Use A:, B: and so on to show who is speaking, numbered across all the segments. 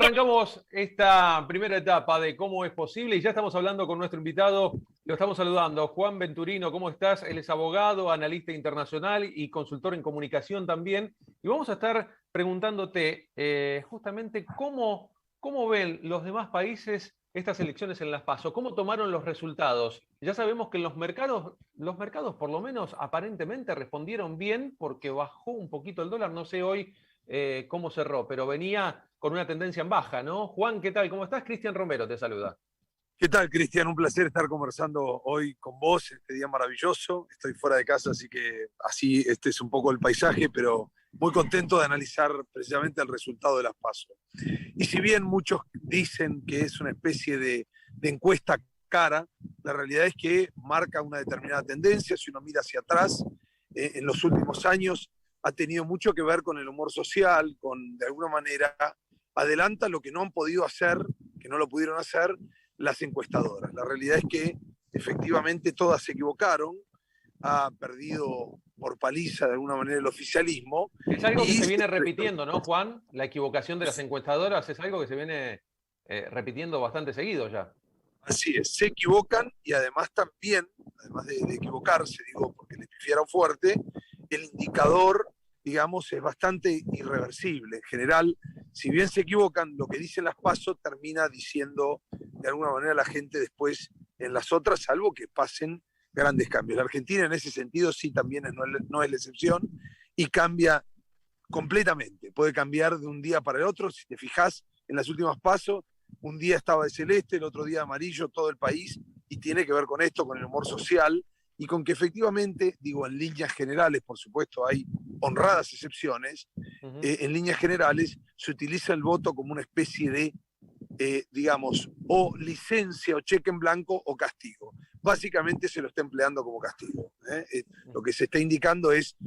A: arrancamos esta primera etapa de cómo es posible y ya estamos hablando con nuestro invitado, lo estamos saludando. Juan Venturino, ¿cómo estás? Él es abogado, analista internacional y consultor en comunicación también. Y vamos a estar preguntándote justamente cómo ven los demás países estas elecciones en las PASO, cómo tomaron los resultados. Ya sabemos que en los mercados por lo menos aparentemente respondieron bien porque bajó un poquito el dólar, no sé hoy cómo cerró, pero venía con una tendencia en baja, ¿no? Juan, ¿qué tal? ¿Cómo estás? Cristian Romero te saluda.
B: ¿Qué tal, Cristian? Un placer estar conversando hoy con vos, este día maravilloso. Estoy fuera de casa, así que así este es un poco el paisaje, pero muy contento de analizar precisamente el resultado de las PASO. Y si bien muchos dicen que es una especie de encuesta cara, la realidad es que marca una determinada tendencia. Si uno mira hacia atrás, en los últimos años ha tenido mucho que ver con el humor social, con, de alguna manera, adelanta lo que no han podido hacer, que no lo pudieron hacer, las encuestadoras. La realidad es que efectivamente todas se equivocaron, ha perdido por paliza de alguna manera el oficialismo.
A: Es algo que se viene repitiendo, ¿no, Juan? La equivocación de las encuestadoras es algo que se viene repitiendo bastante seguido ya.
B: Así es, se equivocan y además también, además de equivocarse, digo, porque le pifiaron fuerte, el indicador, digamos, es bastante irreversible. En general, si bien se equivocan, lo que dicen las PASO termina diciendo de alguna manera la gente después en las otras, salvo que pasen grandes cambios. La Argentina en ese sentido sí también no es la excepción y cambia completamente. Puede cambiar de un día para el otro. Si te fijas en las últimas PASO, un día estaba de celeste, el otro día de amarillo, todo el país, y tiene que ver con esto, con el humor social, y con que efectivamente, digo, en líneas generales, por supuesto, hay honradas excepciones, en líneas generales se utiliza el voto como una especie de, digamos, o licencia o cheque en blanco o castigo. Básicamente se lo está empleando como castigo. Lo que se está indicando es,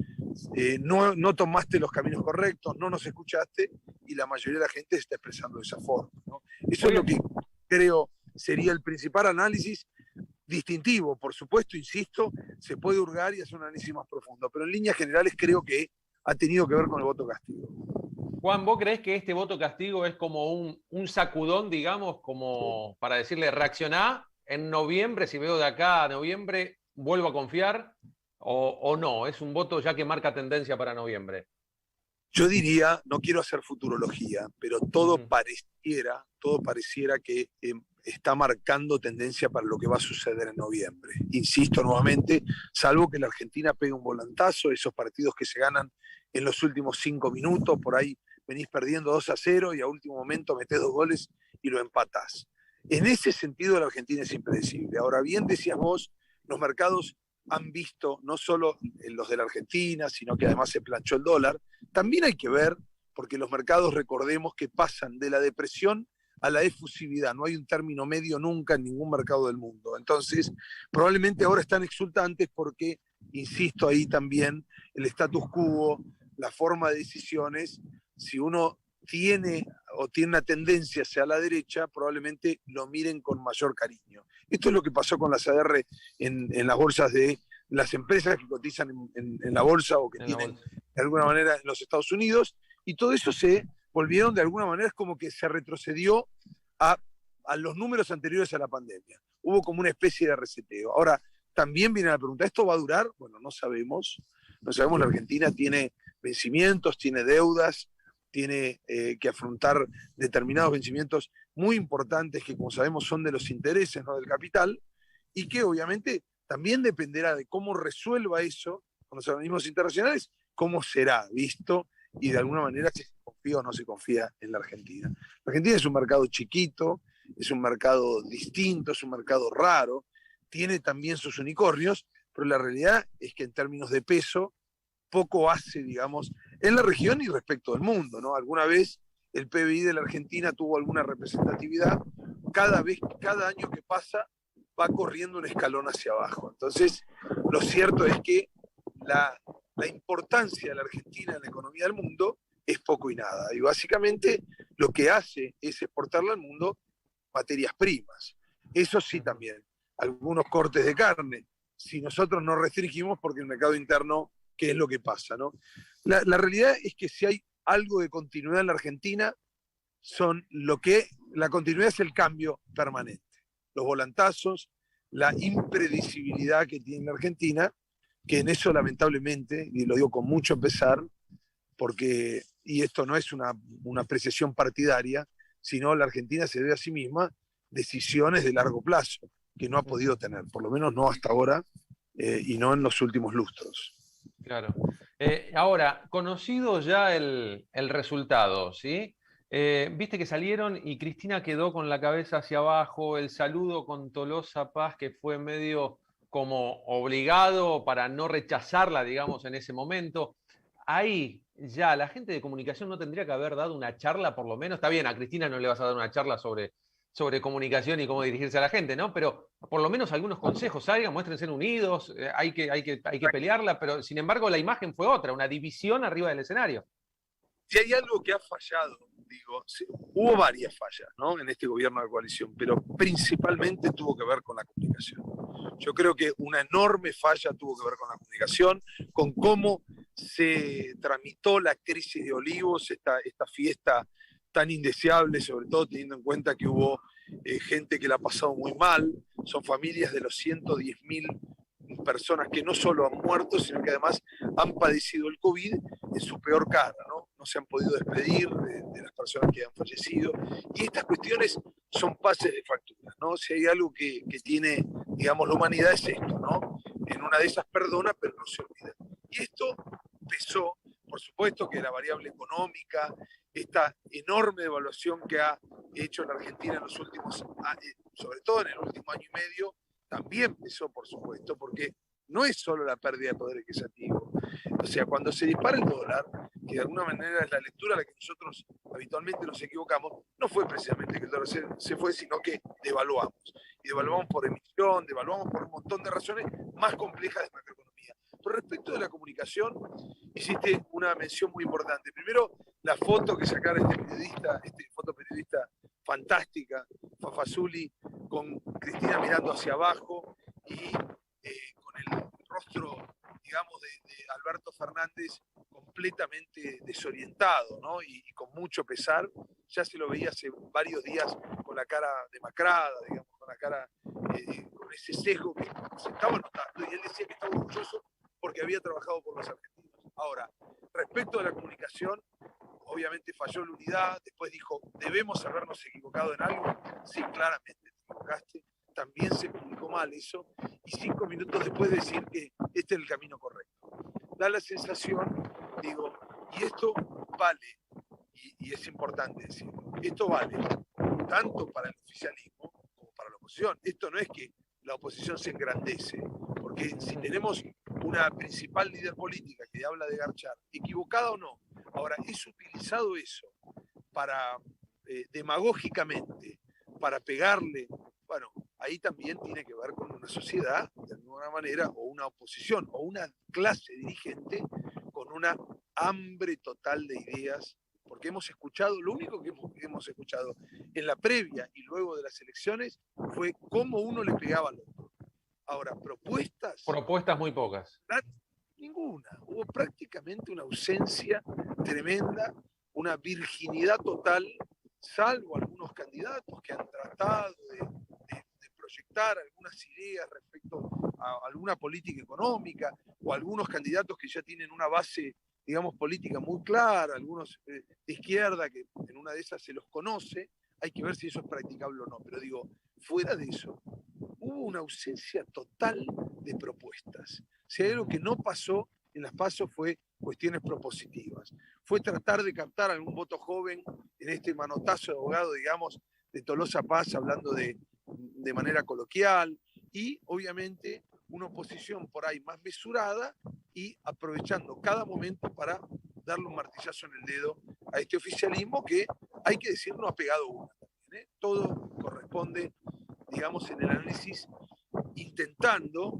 B: no tomaste los caminos correctos, no nos escuchaste, y la mayoría de la gente se está expresando de esa forma, ¿no? Eso es lo que creo sería el principal análisis distintivo. Por supuesto, insisto, se puede hurgar y hacer un análisis más profundo, pero en líneas generales creo que ha tenido que ver con el voto castigo.
A: Juan, ¿vos creés que este voto castigo es como un sacudón, digamos, como para decirle reaccioná en noviembre, si veo de acá a noviembre, vuelvo a confiar, o no? ¿Es un voto ya que marca tendencia para noviembre?
B: Yo diría, no quiero hacer futurología, pero todo pareciera que está marcando tendencia para lo que va a suceder en noviembre. Insisto nuevamente, salvo que la Argentina pegue un volantazo, esos partidos que se ganan en los últimos 5 minutos, por ahí venís perdiendo 2-0 y a último momento metés 2 goles y lo empatás. En ese sentido la Argentina es impredecible. Ahora bien, decías vos, los mercados han visto no solo los de la Argentina, sino que además se planchó el dólar. También hay que ver, porque los mercados, recordemos que pasan de la depresión a la efusividad, no hay un término medio nunca en ningún mercado del mundo. Entonces, probablemente ahora están exultantes porque, insisto, ahí también el status quo, la forma de decisiones, si uno tiene una tendencia hacia la derecha, probablemente lo miren con mayor cariño. Esto es lo que pasó con las ADR en las bolsas de las empresas que cotizan en la bolsa o que tienen de alguna manera en los Estados Unidos, y todo eso se volvieron de alguna manera, es como que se retrocedió a los números anteriores a la pandemia. Hubo como una especie de reseteo. Ahora, también viene la pregunta, ¿esto va a durar? Bueno, no sabemos. No sabemos, la Argentina tiene vencimientos, tiene deudas, tiene que afrontar determinados vencimientos muy importantes que, como sabemos, son de los intereses, no del capital, y que obviamente también dependerá de cómo resuelva eso con los organismos internacionales, cómo será visto y de alguna manera si se confía o no se confía en la Argentina. La Argentina es un mercado chiquito, es un mercado distinto, es un mercado raro, tiene también sus unicornios, pero la realidad es que en términos de peso, poco hace, digamos, en la región y respecto del mundo, ¿no? Alguna vez el PBI de la Argentina tuvo alguna representatividad, cada año que pasa va corriendo un escalón hacia abajo. Entonces, lo cierto es que la importancia de la Argentina en la economía del mundo es poco y nada. Y básicamente lo que hace es exportarle al mundo materias primas. Eso sí también, algunos cortes de carne. Si nosotros no restringimos, porque el mercado interno, ¿qué es lo que pasa, no? La realidad es que si hay algo de continuidad en la Argentina, son lo que la continuidad es el cambio permanente. Los volantazos, la impredecibilidad que tiene la Argentina, que en eso lamentablemente, y lo digo con mucho pesar, porque, y esto no es una apreciación partidaria, sino la Argentina se debe a sí misma decisiones de largo plazo, que no ha podido tener, por lo menos no hasta ahora, y no en los últimos lustros.
A: Claro. Ahora, conocido ya el resultado, ¿sí? Viste que salieron y Cristina quedó con la cabeza hacia abajo, el saludo con Tolosa Paz, que fue medio como obligado para no rechazarla, digamos, en ese momento. Ahí ya la gente de comunicación no tendría que haber dado una charla, por lo menos. Está bien, a Cristina no le vas a dar una charla sobre comunicación y cómo dirigirse a la gente, ¿no? Pero por lo menos algunos consejos, salgan, muéstrense unidos, hay que pelearla, pero sin embargo la imagen fue otra, una división arriba del escenario.
B: Si hay algo que ha fallado, digo, sí, hubo varias fallas, ¿no?, en este gobierno de coalición, pero principalmente tuvo que ver con la comunicación. Yo creo que una enorme falla tuvo que ver con la comunicación, con cómo se tramitó la crisis de Olivos, esta fiesta tan indeseable, sobre todo teniendo en cuenta que hubo gente que la ha pasado muy mal, son familias de los 110.000 personas que no solo han muerto, sino que además han padecido el COVID en su peor cara, ¿no? No se han podido despedir de las personas que han fallecido. Y estas cuestiones son pases de factura, ¿no? Si hay algo que tiene, digamos, la humanidad es esto, ¿no? En una de esas perdona, pero no se olvida. Y esto pesó, por supuesto que la variable económica, esta enorme devaluación que ha hecho la Argentina en los últimos años, sobre todo en el último año y medio, también pesó, por supuesto, porque no es solo la pérdida de poder adquisitivo. O sea, cuando se dispara el dólar, que de alguna manera es la lectura a la que nosotros habitualmente nos equivocamos, no fue precisamente que el dólar se fue, sino que devaluamos. Y devaluamos por emisión, devaluamos por un montón de razones más complejas de macroeconomía. Pero respecto de la comunicación, hiciste una mención muy importante. Primero, la foto que sacara este fotoperiodista fantástica, Fafazuli, con Cristina mirando hacia abajo y con el rostro, digamos, de Alberto Fernández completamente desorientado, ¿no? Y con mucho pesar. Ya se lo veía hace varios días con la cara demacrada, digamos, con la cara, con ese sesgo que se estaba notando. Y él decía que estaba orgulloso porque había trabajado por los argentinos. Ahora, respecto a la comunicación, obviamente falló la unidad, después dijo, ¿debemos habernos equivocado en algo? Sí, claramente te equivocaste, también se comunicó mal eso, y 5 minutos después decir que este es el camino correcto. Da la sensación, digo, y esto vale, y es importante decirlo, esto vale tanto para el oficialismo como para la oposición. Esto no es que la oposición se engrandece, porque si tenemos una principal líder política que habla de garchar, equivocada o no, ahora es utilizado eso para demagógicamente, para pegarle, bueno, ahí también tiene que ver con una sociedad, de alguna manera, o una oposición, o una clase dirigente con una hambre total de ideas, porque hemos escuchado, lo único que hemos escuchado en la previa y luego de las elecciones fue cómo uno le pegaba al otro. Ahora, propuestas.
A: Propuestas muy pocas.
B: Ninguna. Hubo prácticamente una ausencia tremenda, una virginidad total, salvo algunos candidatos que han tratado de proyectar algunas ideas respecto a alguna política económica, o algunos candidatos que ya tienen una base, digamos, política muy clara, algunos de izquierda, que en una de esas se los conoce. Hay que ver si eso es practicable o no. Pero digo, fuera de eso, hubo una ausencia total de propuestas. Si hay algo que no pasó en las PASO fue cuestiones propositivas. Fue tratar de captar algún voto joven en este manotazo de abogado, digamos, de Tolosa Paz, hablando de manera coloquial, y obviamente una oposición por ahí más mesurada y aprovechando cada momento para darle un martillazo en el dedo a este oficialismo que, hay que decir, no ha pegado una también, ¿eh? Todo corresponde, digamos, en el análisis, intentando,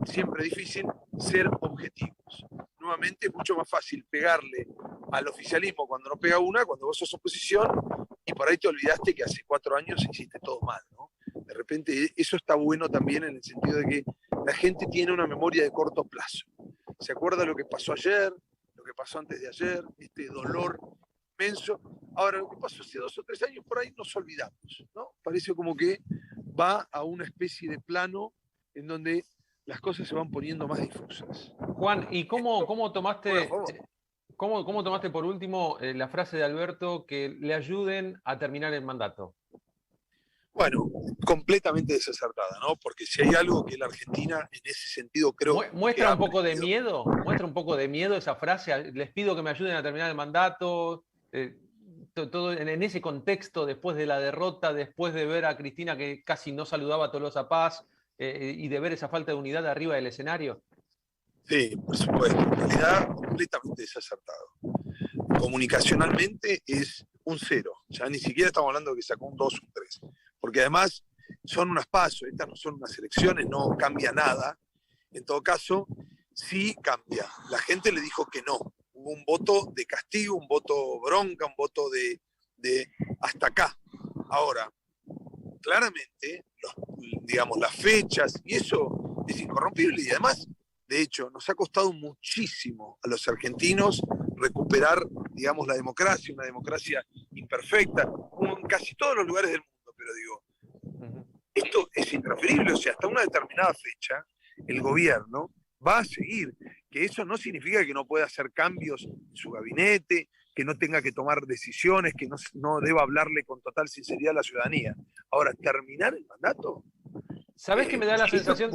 B: siempre difícil, ser objetivos. Nuevamente es mucho más fácil pegarle al oficialismo cuando no pega una, cuando vos sos oposición, y por ahí te olvidaste que hace 4 años hiciste todo mal, ¿no? De repente eso está bueno también en el sentido de que la gente tiene una memoria de corto plazo. Se acuerda lo que pasó ayer, lo que pasó antes de ayer, este dolor inmenso, Ahora, lo que pasó hace 2 o 3 años, por ahí nos olvidamos, ¿no? Parece como que va a una especie de plano en donde las cosas se van poniendo más difusas.
A: Juan, ¿y cómo
B: Bueno,
A: tomaste, cómo tomaste por último la frase de Alberto que le ayuden a terminar el mandato?
B: bueno, completamente desacertada, ¿no? Porque si hay algo que la Argentina, en ese sentido, creo que
A: ¿Muestra
B: ha
A: un poco de
B: aprendido.
A: miedo? ¿Muestra un poco de miedo esa frase? Les pido que me ayuden a terminar el mandato. Todo en ese contexto, después de la derrota, después de ver a Cristina que casi no saludaba a Tolosa Paz y de ver esa falta de unidad arriba del escenario.
B: Sí, por supuesto, en realidad completamente desacertado. Comunicacionalmente es un 0, ya ni siquiera estamos hablando de que sacó un 2, un 3, porque además son unas pasos, estas no son unas elecciones, no cambia nada. En todo caso, sí cambia. La gente le dijo que no. Hubo un voto de castigo, un voto bronca, un voto de hasta acá. Ahora, claramente, digamos, las fechas, y eso es incorrompible, y además, de hecho, nos ha costado muchísimo a los argentinos recuperar, digamos, la democracia, una democracia imperfecta, como en casi todos los lugares del mundo, pero digo, esto es intransferible, o sea, hasta una determinada fecha, el gobierno va a seguir, que eso no significa que no pueda hacer cambios en su gabinete, que no tenga que tomar decisiones, que no deba hablarle con total sinceridad a la ciudadanía. Ahora, terminar el mandato.
A: ¿Sabés qué me da la sensación,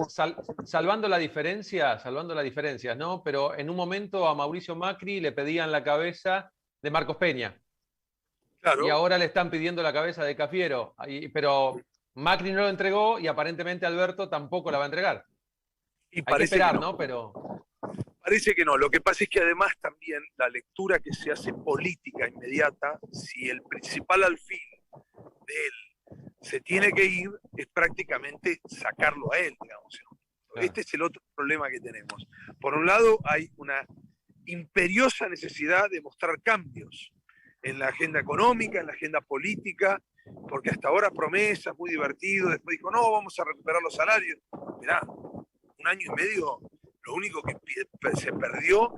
A: salvando las diferencias, ¿no? Pero en un momento a Mauricio Macri le pedían la cabeza de Marcos Peña. Claro. Y ahora le están pidiendo la cabeza de Cafiero. Pero Macri no lo entregó y aparentemente Alberto tampoco la va a entregar.
B: Y
A: hay que esperar,
B: que no.
A: ¿no? Pero
B: parece que no. Lo que pasa es que además también la lectura que se hace política inmediata, si el principal alfil de él se tiene que ir, es prácticamente sacarlo a él, digamos. Este es el otro problema que tenemos. Por un lado, hay una imperiosa necesidad de mostrar cambios en la agenda económica, en la agenda política, porque hasta ahora promesas, muy divertido, después dijo, no, vamos a recuperar los salarios. Mirá, 1 año y medio, lo único que se perdió,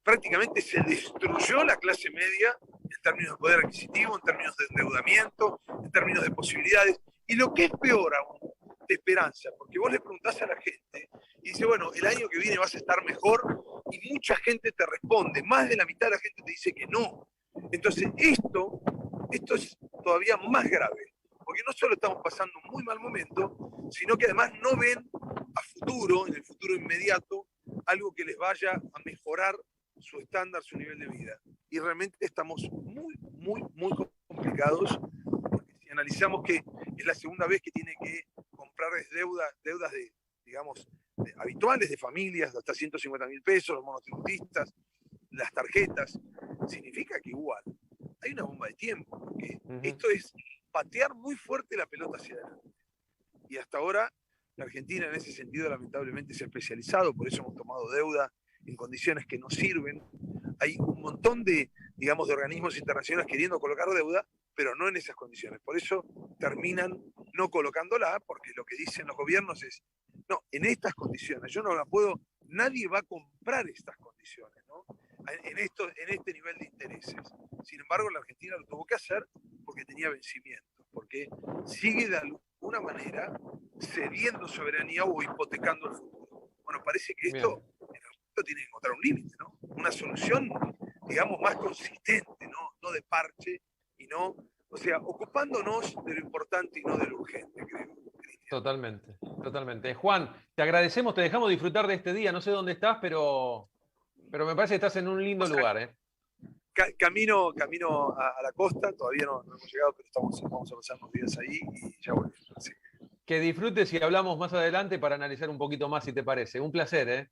B: prácticamente se destruyó la clase media en términos de poder adquisitivo, en términos de endeudamiento, en términos de posibilidades, y lo que es peor aún, de esperanza, porque vos le preguntás a la gente y dice, bueno, el año que viene vas a estar mejor, y mucha gente te responde, más de la mitad de la gente te dice que no. Entonces esto es todavía más grave, porque no solo estamos pasando un muy mal momento, sino que además no ven a futuro, en el futuro inmediato, algo que les vaya a mejorar su estándar, su nivel de vida. Y realmente estamos muy, muy, muy complicados, porque si analizamos que es la segunda vez que tiene que comprar deudas de, digamos, habituales de familias, de hasta 150.000 pesos, los monotributistas, las tarjetas, significa que igual hay una bomba de tiempo, porque esto es patear muy fuerte la pelota hacia adelante. Y hasta ahora la Argentina en ese sentido lamentablemente se ha especializado, por eso hemos tomado deuda en condiciones que no sirven. Hay un montón de, digamos, de organismos internacionales queriendo colocar deuda, pero no en esas condiciones. Por eso terminan no colocándola, porque lo que dicen los gobiernos es, no, en estas condiciones, yo no la puedo, nadie va a comprar estas condiciones, ¿no? En este nivel de intereses. Sin embargo, la Argentina lo tuvo que hacer porque tenía vencimientos, porque sigue de alguna manera cediendo soberanía o hipotecando el futuro. Bueno, parece que esto en el momento tiene que encontrar un límite, ¿no? Una solución, digamos, más consistente, no de parche, y no, o sea, ocupándonos de lo importante y no de lo urgente, creo.
A: Totalmente, totalmente. Juan, te agradecemos, te dejamos disfrutar de este día. No sé dónde estás, pero me parece que estás en un lindo lugar, ¿eh?
B: Camino a la costa, todavía no hemos llegado, pero vamos a pasar unos días ahí y ya volvemos.
A: Que disfrutes y hablamos más adelante para analizar un poquito más, si te parece. Un placer, ¿eh?